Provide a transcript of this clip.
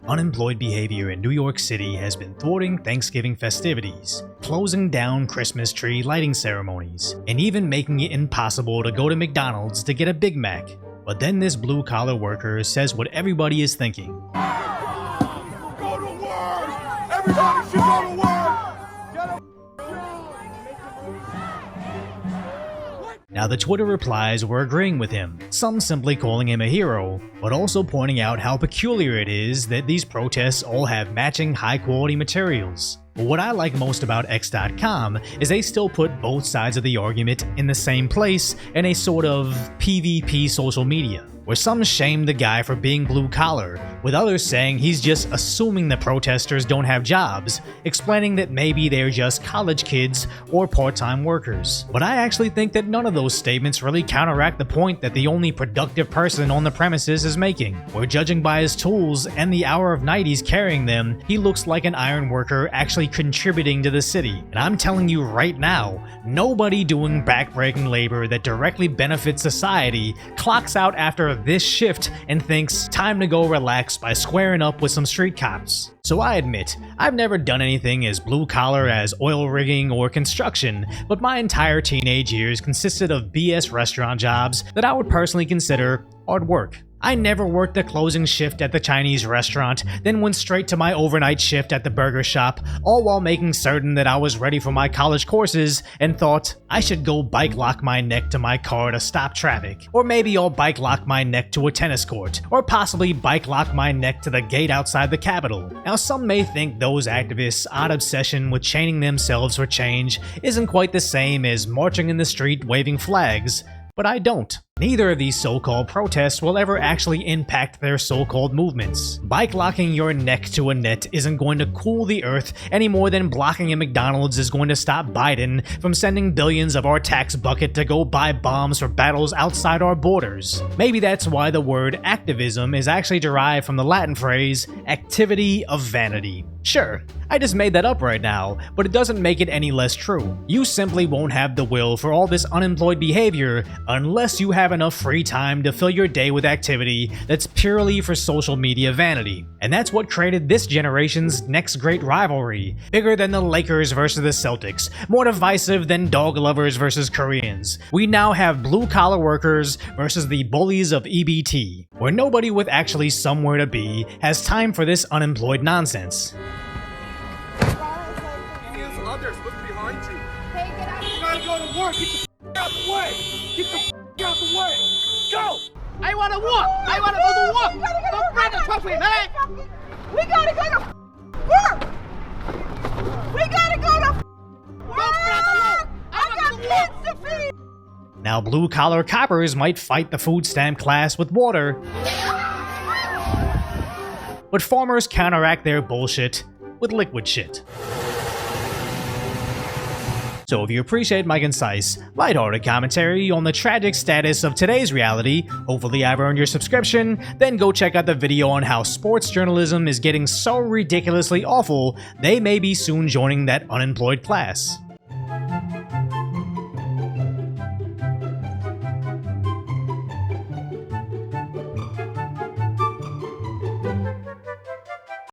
unemployed behavior in New York City has been thwarting Thanksgiving festivities, closing down Christmas tree lighting ceremonies, and even making it impossible to go to McDonald's to get a Big Mac. But then this blue-collar worker says what everybody is thinking. Go to work! Everybody should go to work! Now the Twitter replies were agreeing with him, some simply calling him a hero, but also pointing out how peculiar it is that these protests all have matching high-quality materials. But what I like most about X.com is they still put both sides of the argument in the same place in a sort of PvP social media, where some shame the guy for being blue-collar, with others saying he's just assuming the protesters don't have jobs, explaining that maybe they're just college kids or part-time workers. But I actually think that none of those statements really counteract the point that the only productive person on the premises is making, where judging by his tools and the hour of night he's carrying them, he looks like an iron worker actually contributing to the city. And I'm telling you right now, nobody doing backbreaking labor that directly benefits society clocks out after this shift and thinks, time to go relax by squaring up with some street cops. So I admit, I've never done anything as blue-collar as oil rigging or construction, but my entire teenage years consisted of BS restaurant jobs that I would personally consider hard work. I never worked the closing shift at the Chinese restaurant, then went straight to my overnight shift at the burger shop, all while making certain that I was ready for my college courses and thought, I should go bike lock my neck to my car to stop traffic, or maybe I'll bike lock my neck to a tennis court, or possibly bike lock my neck to the gate outside the Capitol. Now some may think those activists' odd obsession with chaining themselves for change isn't quite the same as marching in the street waving flags, but I don't. Neither of these so-called protests will ever actually impact their so-called movements. Bike locking your neck to a net isn't going to cool the earth any more than blocking a McDonald's is going to stop Biden from sending billions of our tax bucket to go buy bombs for battles outside our borders. Maybe that's why the word activism is actually derived from the Latin phrase activity of vanity. Sure, I just made that up right now, but it doesn't make it any less true. You simply won't have the will for all this unemployed behavior unless you have enough free time to fill your day with activity that's purely for social media vanity. And that's what created this generation's next great rivalry, bigger than the Lakers versus the Celtics, more divisive than dog lovers versus Koreans. We now have blue-collar workers versus the bullies of EBT, where nobody with actually somewhere to be has time for this unemployed nonsense. Others, look behind you. Hey, get out. You gotta go to work. Get the out the way. Get the out the way. Go. I wanna walk. I wanna go to work. Don't try to touch me, man. We gotta go to work. We gotta go to work. I got kids to feed. Now blue-collar coppers might fight the food stamp class with water, but farmers counteract their bullshit with liquid shit. So if you appreciate my concise, lighthearted commentary on the tragic status of today's reality, hopefully I've earned your subscription, then go check out the video on how sports journalism is getting so ridiculously awful they may be soon joining that unemployed class.